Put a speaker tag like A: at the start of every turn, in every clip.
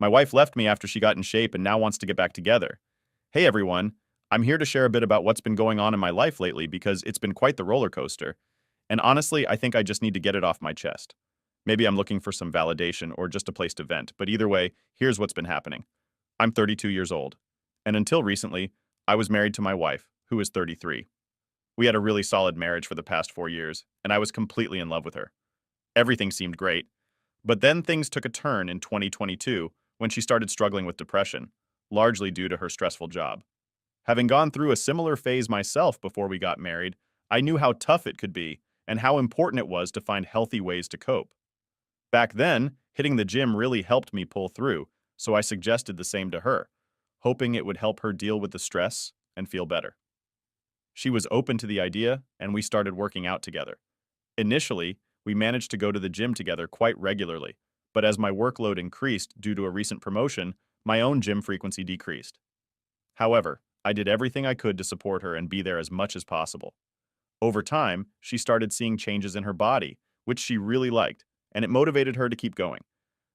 A: My wife left me after she got in shape and now wants to get back together. Hey everyone, I'm here to share a bit about what's been going on in my life lately because it's been quite the roller coaster. And honestly, I think I just need to get it off my chest. Maybe I'm looking for some validation or just a place to vent, but either way, here's what's been happening. I'm 32 years old, and until recently, I was married to my wife, who is 33. We had a really solid marriage for the past 4 years, and I was completely in love with her. Everything seemed great, but then things took a turn in 2022 when she started struggling with depression, largely due to her stressful job. Having gone through a similar phase myself before we got married, I knew how tough it could be and how important it was to find healthy ways to cope. Back then, hitting the gym really helped me pull through, so I suggested the same to her, hoping it would help her deal with the stress and feel better. She was open to the idea, and we started working out together. Initially, we managed to go to the gym together quite regularly, but as my workload increased due to a recent promotion, my own gym frequency decreased. However, I did everything I could to support her and be there as much as possible. Over time, she started seeing changes in her body, which she really liked, and it motivated her to keep going.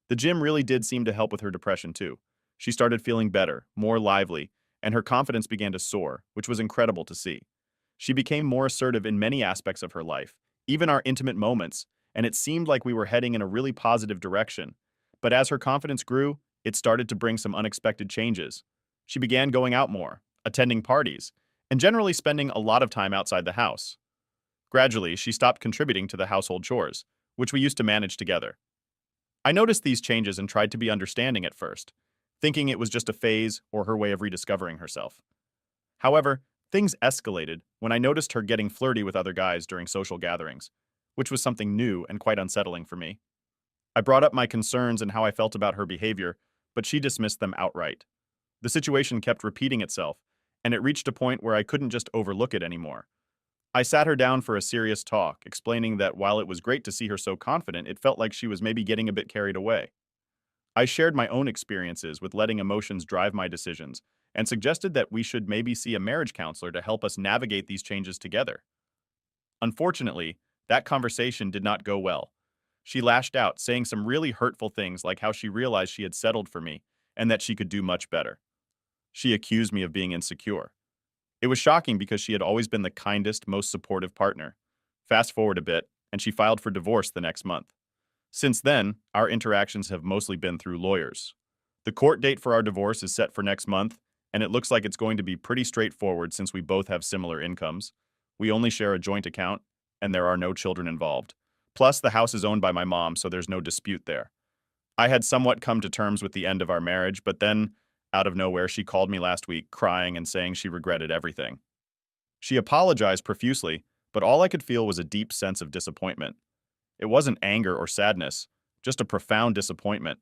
A: The gym really did seem to help with her depression too. She started feeling better, more lively, and her confidence began to soar, which was incredible to see. She became more assertive in many aspects of her life, even our intimate moments, and it seemed like we were heading in a really positive direction. But as her confidence grew, it started to bring some unexpected changes. She began going out more, attending parties, and generally spending a lot of time outside the house. Gradually, she stopped contributing to the household chores, which we used to manage together. I noticed these changes and tried to be understanding at first, thinking it was just a phase or her way of rediscovering herself. However, things escalated when I noticed her getting flirty with other guys during social gatherings, which was something new and quite unsettling for me. I brought up my concerns and how I felt about her behavior, but she dismissed them outright. The situation kept repeating itself, and it reached a point where I couldn't just overlook it anymore. I sat her down for a serious talk, explaining that while it was great to see her so confident, it felt like she was maybe getting a bit carried away. I shared my own experiences with letting emotions drive my decisions and suggested that we should maybe see a marriage counselor to help us navigate these changes together. Unfortunately, that conversation did not go well. She lashed out, saying some really hurtful things like how she realized she had settled for me and that she could do much better. She accused me of being insecure. It was shocking because she had always been the kindest, most supportive partner. Fast forward a bit, and she filed for divorce the next month. Since then, our interactions have mostly been through lawyers. The court date for our divorce is set for next month, and it looks like it's going to be pretty straightforward since we both have similar incomes. We only share a joint account, and there are no children involved. Plus, the house is owned by my mom, so there's no dispute there. I had somewhat come to terms with the end of our marriage, but then, out of nowhere, she called me last week, crying and saying she regretted everything. She apologized profusely, but all I could feel was a deep sense of disappointment. It wasn't anger or sadness, just a profound disappointment.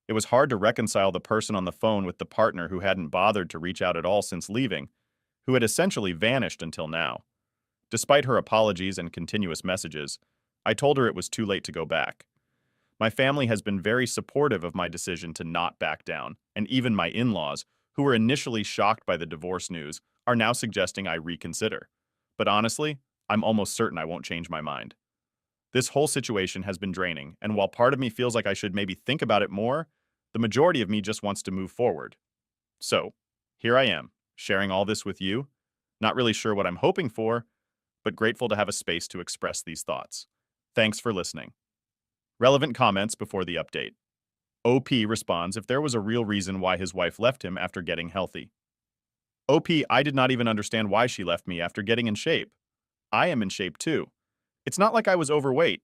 A: It was hard to reconcile the person on the phone with the partner who hadn't bothered to reach out at all since leaving, who had essentially vanished until now. Despite her apologies and continuous messages, I told her it was too late to go back. My family has been very supportive of my decision to not back down, and even my in-laws, who were initially shocked by the divorce news, are now suggesting I reconsider. But honestly, I'm almost certain I won't change my mind. This whole situation has been draining, and while part of me feels like I should maybe think about it more, the majority of me just wants to move forward. So, here I am, sharing all this with you. Not really sure what I'm hoping for, but grateful to have a space to express these thoughts. Thanks for listening. Relevant comments before the update. OP responds if there was a real reason why his wife left him after getting healthy. OP, I did not even understand why she left me after getting in shape. I am in shape too. It's not like I was overweight.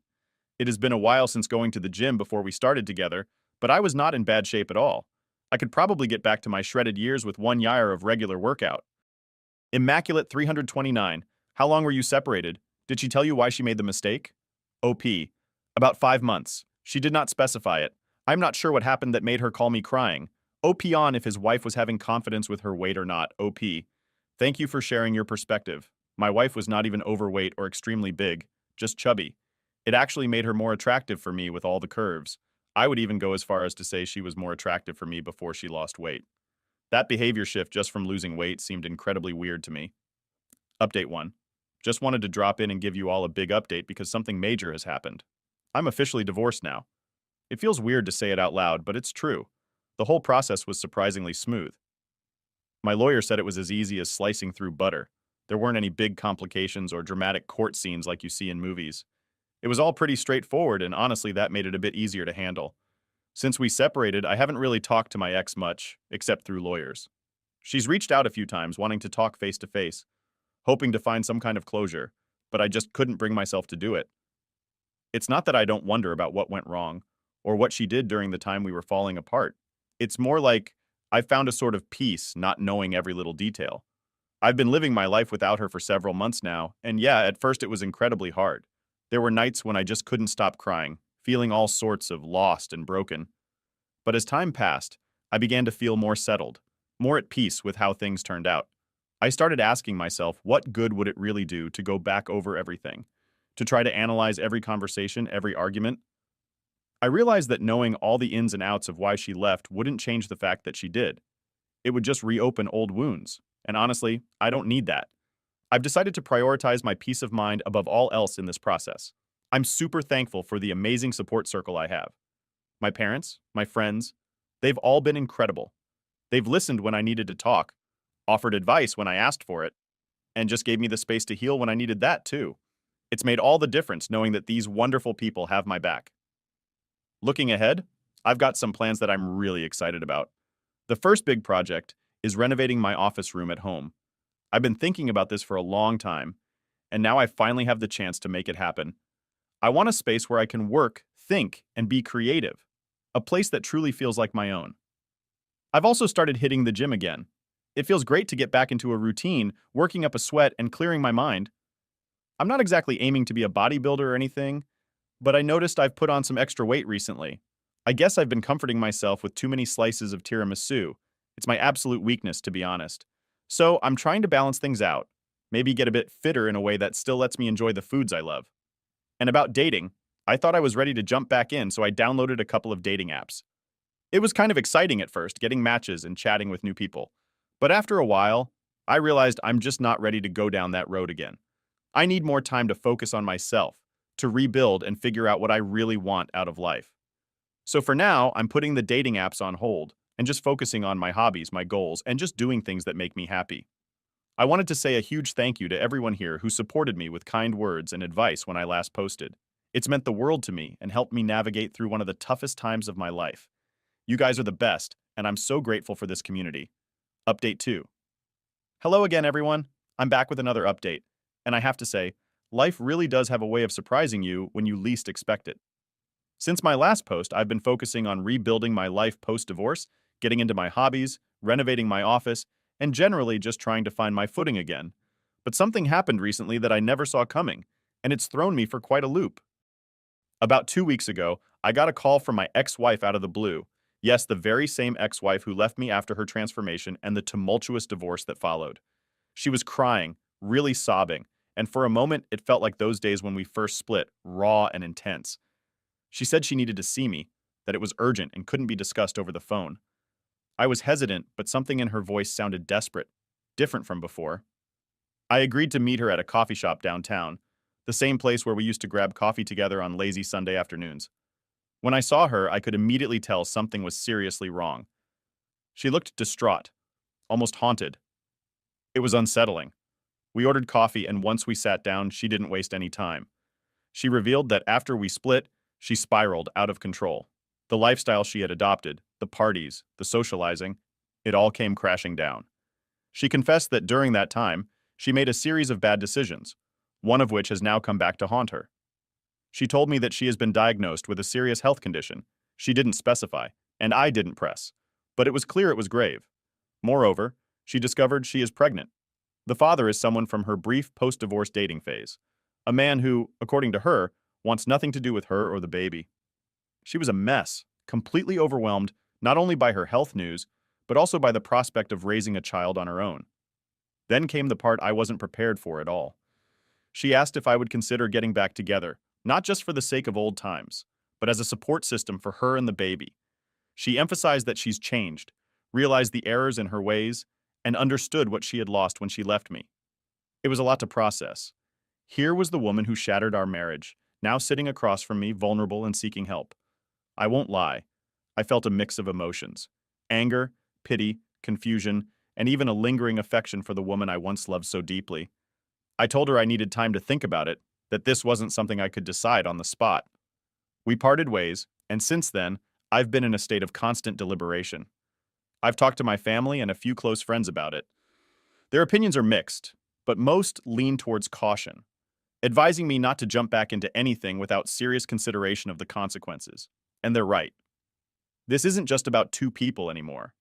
A: It has been a while since going to the gym before we started together, but I was not in bad shape at all. I could probably get back to my shredded years with 1 year of regular workout. Immaculate 329. How long were you separated? Did she tell you why she made the mistake? OP. About 5 months. She did not specify it. I'm not sure what happened that made her call me crying. OP on if his wife was having confidence with her weight or not. OP. Thank you for sharing your perspective. My wife was not even overweight or extremely big, just chubby. It actually made her more attractive for me with all the curves. I would even go as far as to say she was more attractive for me before she lost weight. That behavior shift just from losing weight seemed incredibly weird to me. Update 1. Just wanted to drop in and give you all a big update because something major has happened. I'm officially divorced now. It feels weird to say it out loud, but it's true. The whole process was surprisingly smooth. My lawyer said it was as easy as slicing through butter. There weren't any big complications or dramatic court scenes like you see in movies. It was all pretty straightforward, and honestly, that made it a bit easier to handle. Since we separated, I haven't really talked to my ex much, except through lawyers. She's reached out a few times, wanting to talk face to face, hoping to find some kind of closure, but I just couldn't bring myself to do it. It's not that I don't wonder about what went wrong, or what she did during the time we were falling apart. It's more like I found a sort of peace not knowing every little detail. I've been living my life without her for several months now, and yeah, at first it was incredibly hard. There were nights when I just couldn't stop crying, feeling all sorts of lost and broken. But as time passed, I began to feel more settled, more at peace with how things turned out. I started asking myself, what good would it really do to go back over everything? To try to analyze every conversation, every argument? I realized that knowing all the ins and outs of why she left wouldn't change the fact that she did. It would just reopen old wounds. And honestly, I don't need that. I've decided to prioritize my peace of mind above all else in this process. I'm super thankful for the amazing support circle I have. My parents, my friends, they've all been incredible. They've listened when I needed to talk, offered advice when I asked for it, and just gave me the space to heal when I needed that too. It's made all the difference knowing that these wonderful people have my back. Looking ahead, I've got some plans that I'm really excited about. The first big project is renovating my office room at home. I've been thinking about this for a long time, and now I finally have the chance to make it happen. I want a space where I can work, think, and be creative. A place that truly feels like my own. I've also started hitting the gym again. It feels great to get back into a routine, working up a sweat and clearing my mind. I'm not exactly aiming to be a bodybuilder or anything, but I noticed I've put on some extra weight recently. I guess I've been comforting myself with too many slices of tiramisu. It's my absolute weakness, to be honest. So I'm trying to balance things out, maybe get a bit fitter in a way that still lets me enjoy the foods I love. And about dating, I thought I was ready to jump back in, so I downloaded a couple of dating apps. It was kind of exciting at first, getting matches and chatting with new people. But after a while, I realized I'm just not ready to go down that road again. I need more time to focus on myself, to rebuild and figure out what I really want out of life. So for now, I'm putting the dating apps on hold and just focusing on my hobbies, my goals, and just doing things that make me happy. I wanted to say a huge thank you to everyone here who supported me with kind words and advice when I last posted. It's meant the world to me and helped me navigate through one of the toughest times of my life. You guys are the best, and I'm so grateful for this community. Update 2. Hello again, everyone. I'm back with another update, and I have to say, life really does have a way of surprising you when you least expect it. Since my last post, I've been focusing on rebuilding my life post-divorce, getting into my hobbies, renovating my office, and generally just trying to find my footing again. But something happened recently that I never saw coming, and it's thrown me for quite a loop. About 2 weeks ago, I got a call from my ex-wife out of the blue. Yes, the very same ex-wife who left me after her transformation and the tumultuous divorce that followed. She was crying, really sobbing, and for a moment it felt like those days when we first split, raw and intense. She said she needed to see me, that it was urgent and couldn't be discussed over the phone. I was hesitant, but something in her voice sounded desperate, different from before. I agreed to meet her at a coffee shop downtown, the same place where we used to grab coffee together on lazy Sunday afternoons. When I saw her, I could immediately tell something was seriously wrong. She looked distraught, almost haunted. It was unsettling. We ordered coffee, and once we sat down, she didn't waste any time. She revealed that after we split, she spiraled out of control. The lifestyle she had adopted, the parties, the socializing, it all came crashing down. She confessed that during that time, she made a series of bad decisions, one of which has now come back to haunt her. She told me that she has been diagnosed with a serious health condition. She didn't specify, and I didn't press, but it was clear it was grave. Moreover, she discovered she is pregnant. The father is someone from her brief post-divorce dating phase, a man who, according to her, wants nothing to do with her or the baby. She was a mess, completely overwhelmed not only by her health news, but also by the prospect of raising a child on her own. Then came the part I wasn't prepared for at all. She asked if I would consider getting back together, not just for the sake of old times, but as a support system for her and the baby. She emphasized that she's changed, realized the errors in her ways, and understood what she had lost when she left me. It was a lot to process. Here was the woman who shattered our marriage, now sitting across from me, vulnerable and seeking help. I won't lie. I felt a mix of emotions. Anger, pity, confusion, and even a lingering affection for the woman I once loved so deeply. I told her I needed time to think about it, that this wasn't something I could decide on the spot. We parted ways, and since then, I've been in a state of constant deliberation. I've talked to my family and a few close friends about it. Their opinions are mixed, but most lean towards caution, advising me not to jump back into anything without serious consideration of the consequences. And they're right. This isn't just about two people anymore.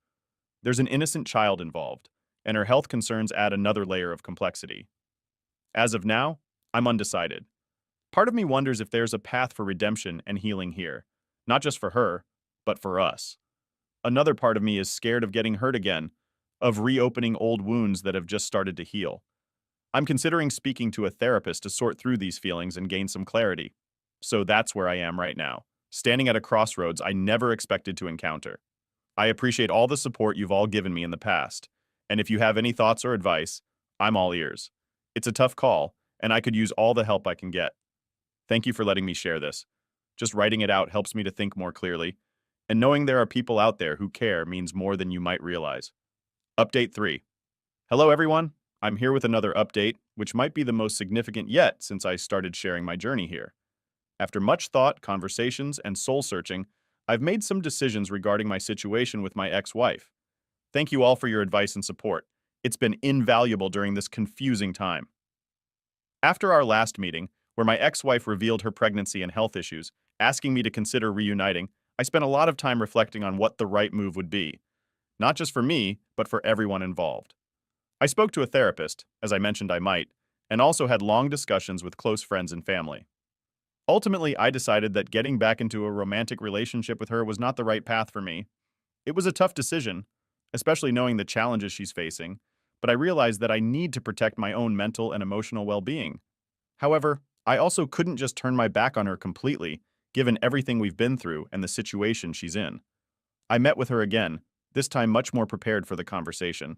A: There's an innocent child involved, and her health concerns add another layer of complexity. As of now, I'm undecided. Part of me wonders if there's a path for redemption and healing here, not just for her, but for us. Another part of me is scared of getting hurt again, of reopening old wounds that have just started to heal. I'm considering speaking to a therapist to sort through these feelings and gain some clarity. So that's where I am right now, standing at a crossroads I never expected to encounter. I appreciate all the support you've all given me in the past, and if you have any thoughts or advice, I'm all ears. It's a tough call, and I could use all the help I can get. Thank you for letting me share this. Just writing it out helps me to think more clearly, and knowing there are people out there who care means more than you might realize. Update 3. Hello everyone, I'm here with another update, which might be the most significant yet since I started sharing my journey here. After much thought, conversations, and soul-searching, I've made some decisions regarding my situation with my ex-wife. Thank you all for your advice and support. It's been invaluable during this confusing time. After our last meeting, where my ex-wife revealed her pregnancy and health issues, asking me to consider reuniting, I spent a lot of time reflecting on what the right move would be. Not just for me, but for everyone involved. I spoke to a therapist, as I mentioned I might, and also had long discussions with close friends and family. Ultimately, I decided that getting back into a romantic relationship with her was not the right path for me. It was a tough decision, especially knowing the challenges she's facing, but I realized that I need to protect my own mental and emotional well-being. However, I also couldn't just turn my back on her completely, given everything we've been through and the situation she's in. I met with her again, this time much more prepared for the conversation.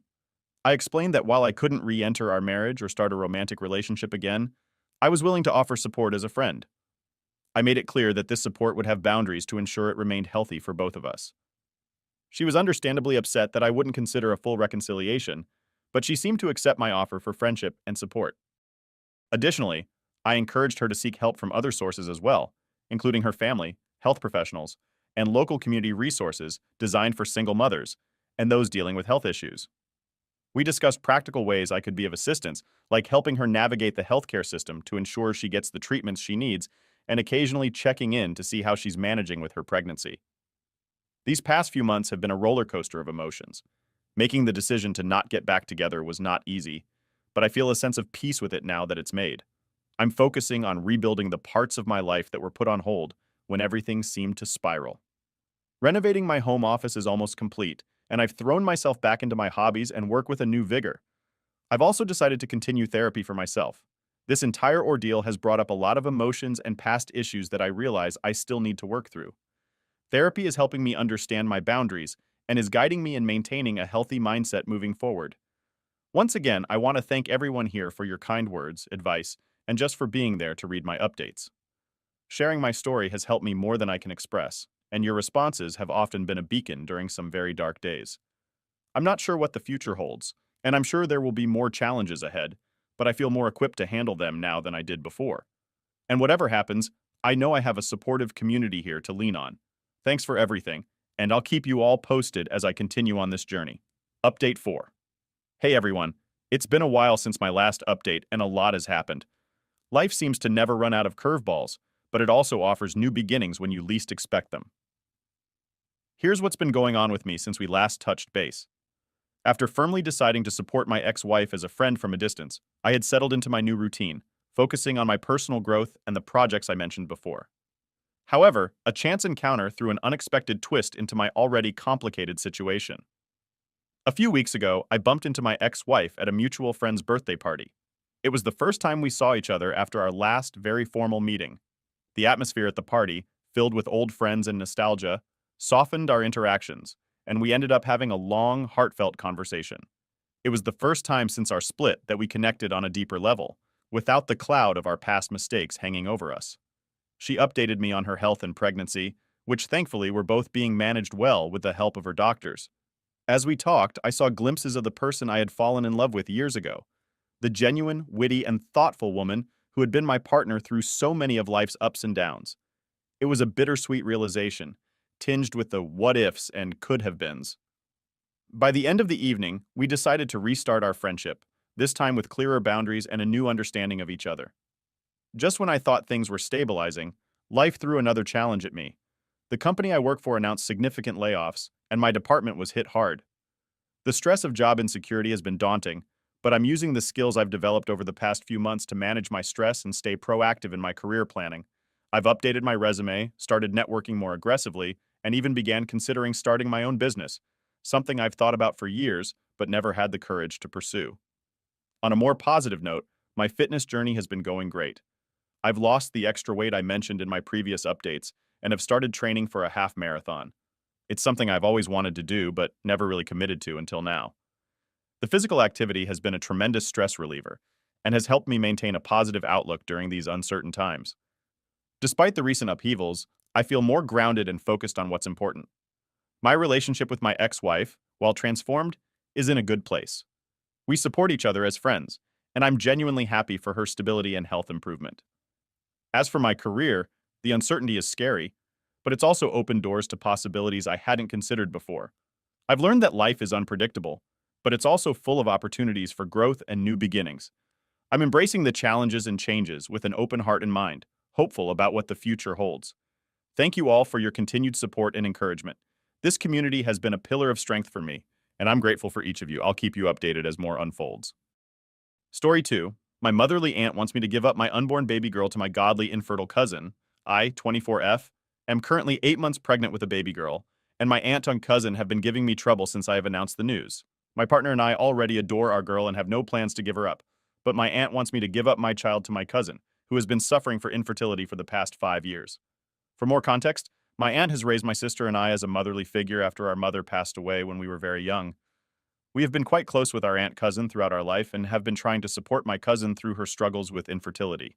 A: I explained that while I couldn't re-enter our marriage or start a romantic relationship again, I was willing to offer support as a friend. I made it clear that this support would have boundaries to ensure it remained healthy for both of us. She was understandably upset that I wouldn't consider a full reconciliation, but she seemed to accept my offer for friendship and support. Additionally, I encouraged her to seek help from other sources as well, including her family, health professionals, and local community resources designed for single mothers and those dealing with health issues. We discussed practical ways I could be of assistance, like helping her navigate the healthcare system to ensure she gets the treatments she needs and occasionally checking in to see how she's managing with her pregnancy. These past few months have been a roller coaster of emotions. Making the decision to not get back together was not easy, but I feel a sense of peace with it now that it's made. I'm focusing on rebuilding the parts of my life that were put on hold when everything seemed to spiral. Renovating my home office is almost complete, and I've thrown myself back into my hobbies and work with a new vigor. I've also decided to continue therapy for myself. This entire ordeal has brought up a lot of emotions and past issues that I realize I still need to work through. Therapy is helping me understand my boundaries and is guiding me in maintaining a healthy mindset moving forward. Once again, I want to thank everyone here for your kind words, advice, and just for being there to read my updates. Sharing my story has helped me more than I can express, and your responses have often been a beacon during some very dark days. I'm not sure what the future holds, and I'm sure there will be more challenges ahead, but I feel more equipped to handle them now than I did before. And whatever happens, I know I have a supportive community here to lean on. Thanks for everything, and I'll keep you all posted as I continue on this journey. Update 4. Hey everyone, it's been a while since my last update and a lot has happened. Life seems to never run out of curveballs, but it also offers new beginnings when you least expect them. Here's what's been going on with me since we last touched base. After firmly deciding to support my ex-wife as a friend from a distance, I had settled into my new routine, focusing on my personal growth and the projects I mentioned before. However, a chance encounter threw an unexpected twist into my already complicated situation. A few weeks ago, I bumped into my ex-wife at a mutual friend's birthday party. It was the first time we saw each other after our last very formal meeting. The atmosphere at the party, filled with old friends and nostalgia, softened our interactions, and we ended up having a long, heartfelt conversation. It was the first time since our split that we connected on a deeper level, without the cloud of our past mistakes hanging over us. She updated me on her health and pregnancy, which thankfully were both being managed well with the help of her doctors. As we talked, I saw glimpses of the person I had fallen in love with years ago, the genuine, witty, and thoughtful woman who had been my partner through so many of life's ups and downs. It was a bittersweet realization, tinged with the what ifs and could have beens. By the end of the evening, we decided to restart our friendship, this time with clearer boundaries and a new understanding of each other. Just when I thought things were stabilizing, life threw another challenge at me. The company I work for announced significant layoffs, and my department was hit hard. The stress of job insecurity has been daunting, but I'm using the skills I've developed over the past few months to manage my stress and stay proactive in my career planning. I've updated my resume, started networking more aggressively, and even began considering starting my own business, something I've thought about for years but never had the courage to pursue. On a more positive note, my fitness journey has been going great. I've lost the extra weight I mentioned in my previous updates and have started training for a half marathon. It's something I've always wanted to do but never really committed to until now. The physical activity has been a tremendous stress reliever and has helped me maintain a positive outlook during these uncertain times. Despite the recent upheavals, I feel more grounded and focused on what's important. My relationship with my ex-wife, while transformed, is in a good place. We support each other as friends, and I'm genuinely happy for her stability and health improvement. As for my career, the uncertainty is scary, but it's also opened doors to possibilities I hadn't considered before. I've learned that life is unpredictable, but it's also full of opportunities for growth and new beginnings. I'm embracing the challenges and changes with an open heart and mind, hopeful about what the future holds. Thank you all for your continued support and encouragement. This community has been a pillar of strength for me, and I'm grateful for each of you. I'll keep you updated as more unfolds. Story 2. My motherly aunt wants me to give up my unborn baby girl to my godly infertile cousin. I, 24F, am currently 8 months pregnant with a baby girl, and my aunt and cousin have been giving me trouble since I have announced the news. My partner and I already adore our girl and have no plans to give her up, but my aunt wants me to give up my child to my cousin, who has been suffering for infertility for the past 5 years. For more context, my aunt has raised my sister and I as a motherly figure after our mother passed away when we were very young. We have been quite close with our aunt cousin throughout our life and have been trying to support my cousin through her struggles with infertility.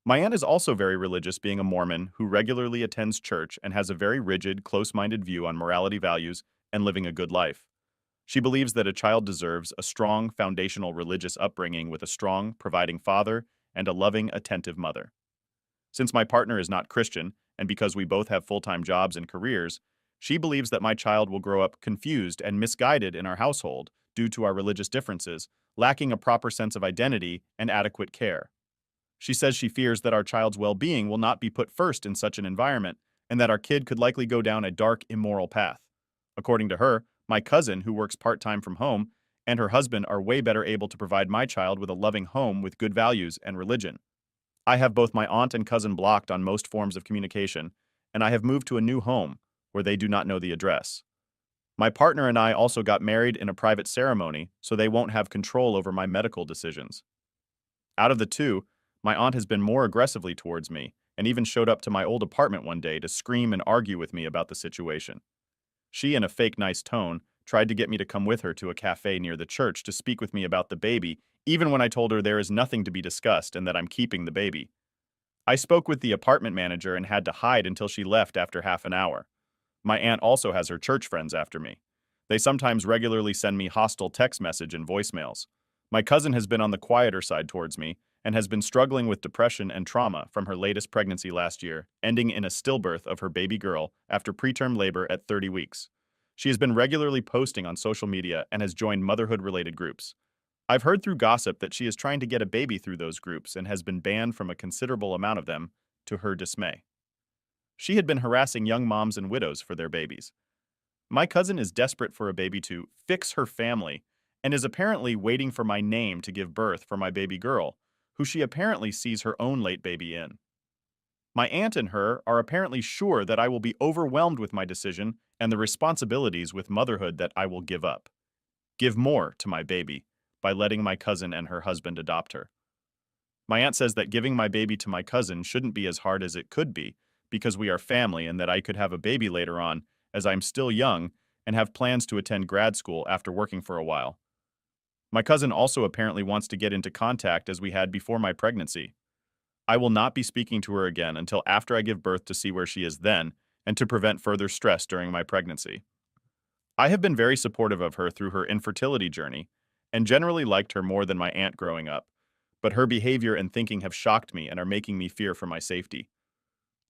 A: My aunt is also very religious, being a Mormon who regularly attends church and has a very rigid, close-minded view on morality values and living a good life. She believes that a child deserves a strong, foundational religious upbringing with a strong, providing father and a loving, attentive mother. Since my partner is not Christian, and because we both have full-time jobs and careers, she believes that my child will grow up confused and misguided in our household due to our religious differences, lacking a proper sense of identity and adequate care. She says she fears that our child's well-being will not be put first in such an environment, and that our kid could likely go down a dark, immoral path. According to her, my cousin, who works part-time from home, and her husband are way better able to provide my child with a loving home with good values and religion. I have both my aunt and cousin blocked on most forms of communication, and I have moved to a new home where they do not know the address. My partner and I also got married in a private ceremony, so they won't have control over my medical decisions. Out of the two, my aunt has been more aggressively towards me, and even showed up to my old apartment one day to scream and argue with me about the situation. She, in a fake nice tone, tried to get me to come with her to a cafe near the church to speak with me about the baby, even when I told her there is nothing to be discussed and that I'm keeping the baby. I spoke with the apartment manager and had to hide until she left after half an hour. My aunt also has her church friends after me. They sometimes regularly send me hostile text message and voicemails. My cousin has been on the quieter side towards me and has been struggling with depression and trauma from her latest pregnancy last year, ending in a stillbirth of her baby girl after preterm labor at 30 weeks. She has been regularly posting on social media and has joined motherhood-related groups. I've heard through gossip that she is trying to get a baby through those groups and has been banned from a considerable amount of them, to her dismay. She had been harassing young moms and widows for their babies. My cousin is desperate for a baby to fix her family and is apparently waiting for my name to give birth for my baby girl, who she apparently sees her own late baby in. My aunt and her are apparently sure that I will be overwhelmed with my decision and the responsibilities with motherhood that I will give up. Give more to my baby by letting my cousin and her husband adopt her. My aunt says that giving my baby to my cousin shouldn't be as hard as it could be because we are family and that I could have a baby later on as I'm still young and have plans to attend grad school after working for a while. My cousin also apparently wants to get into contact as we had before my pregnancy. I will not be speaking to her again until after I give birth to see where she is then and to prevent further stress during my pregnancy. I have been very supportive of her through her infertility journey and generally liked her more than my aunt growing up, but her behavior and thinking have shocked me and are making me fear for my safety.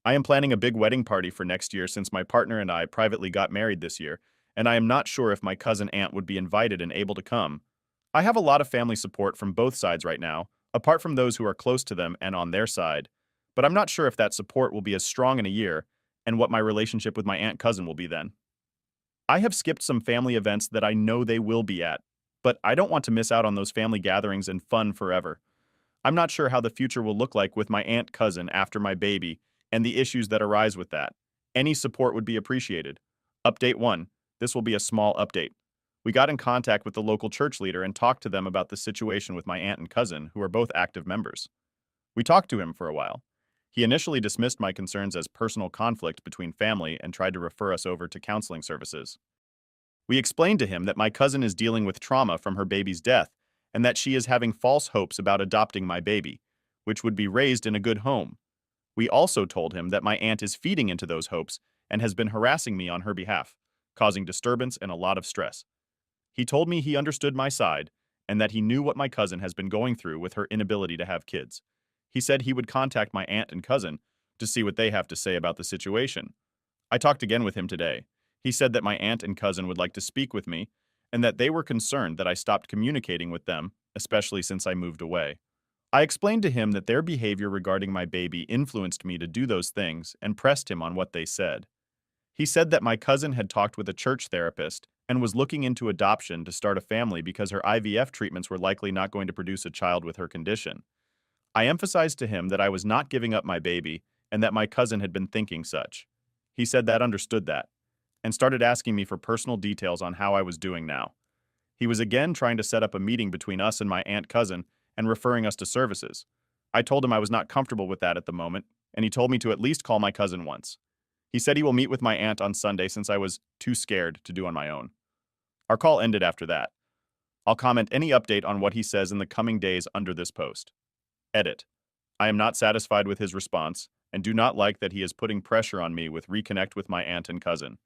A: I am planning a big wedding party for next year since my partner and I privately got married this year, and I am not sure if my cousin aunt would be invited and able to come. I have a lot of family support from both sides right now, apart from those who are close to them and on their side, but I'm not sure if that support will be as strong in a year and what my relationship with my aunt cousin will be then. I have skipped some family events that I know they will be at, but I don't want to miss out on those family gatherings and fun forever. I'm not sure how the future will look like with my aunt cousin after my baby and the issues that arise with that. Any support would be appreciated. Update 1. This will be a small update. We got in contact with the local church leader and talked to them about the situation with my aunt and cousin, who are both active members. We talked to him for a while. He initially dismissed my concerns as personal conflict between family and tried to refer us over to counseling services. We explained to him that my cousin is dealing with trauma from her baby's death and that she is having false hopes about adopting my baby, which would be raised in a good home. We also told him that my aunt is feeding into those hopes and has been harassing me on her behalf, causing disturbance and a lot of stress. He told me he understood my side and that he knew what my cousin has been going through with her inability to have kids. He said he would contact my aunt and cousin to see what they have to say about the situation. I talked again with him today. He said that my aunt and cousin would like to speak with me and that they were concerned that I stopped communicating with them, especially since I moved away. I explained to him that their behavior regarding my baby influenced me to do those things and pressed him on what they said. He said that my cousin had talked with a church therapist and was looking into adoption to start a family because her IVF treatments were likely not going to produce a child with her condition. I emphasized to him that I was not giving up my baby and that my cousin had been thinking such. He said that understood that and started asking me for personal details on how I was doing now. He was again trying to set up a meeting between us and my aunt cousin and referring us to services. I told him I was not comfortable with that at the moment, and he told me to at least call my cousin once. He said he will meet with my aunt on Sunday since I was too scared to do on my own. Our call ended after that. I'll comment any update on what he says in the coming days under this post. Edit. I am not satisfied with his response and do not like that he is putting pressure on me with reconnect with my aunt and cousin.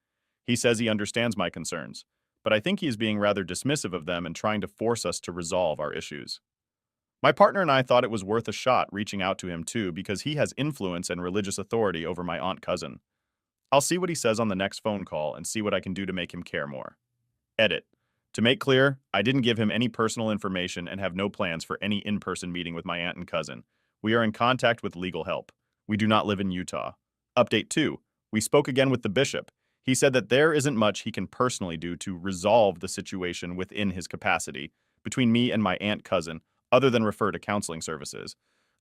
A: He says he understands my concerns, but I think he is being rather dismissive of them and trying to force us to resolve our issues. My partner and I thought it was worth a shot reaching out to him too because he has influence and religious authority over my aunt cousin. I'll see what he says on the next phone call and see what I can do to make him care more. Edit. To make clear, I didn't give him any personal information and have no plans for any in-person meeting with my aunt and cousin. We are in contact with legal help. We do not live in Utah. Update 2. We spoke again with the bishop. He said that there isn't much he can personally do to resolve the situation within his capacity between me and my aunt cousin, other than refer to counseling services.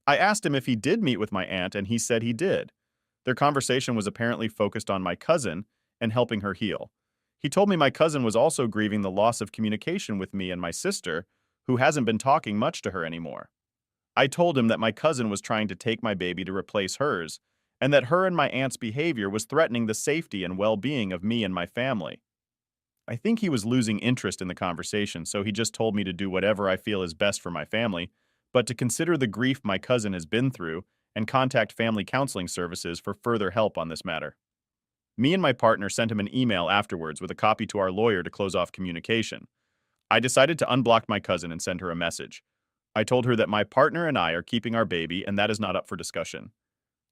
A: I asked him if he did meet with my aunt, and he said he did. Their conversation was apparently focused on my cousin and helping her heal. He told me my cousin was also grieving the loss of communication with me and my sister, who hasn't been talking much to her anymore. I told him that my cousin was trying to take my baby to replace hers, and that her and my aunt's behavior was threatening the safety and well-being of me and my family. I think he was losing interest in the conversation, so he just told me to do whatever I feel is best for my family, but to consider the grief my cousin has been through and contact family counseling services for further help on this matter. Me and my partner sent him an email afterwards with a copy to our lawyer to close off communication. I decided to unblock my cousin and send her a message. I told her that my partner and I are keeping our baby and that is not up for discussion.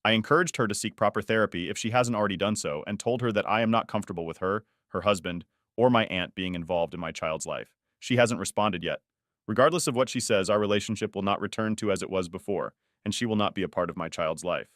A: I encouraged her to seek proper therapy if she hasn't already done so and told her that I am not comfortable with her, her husband, or my aunt being involved in my child's life. She hasn't responded yet. Regardless of what she says, our relationship will not return to as it was before, and she will not be a part of my child's life.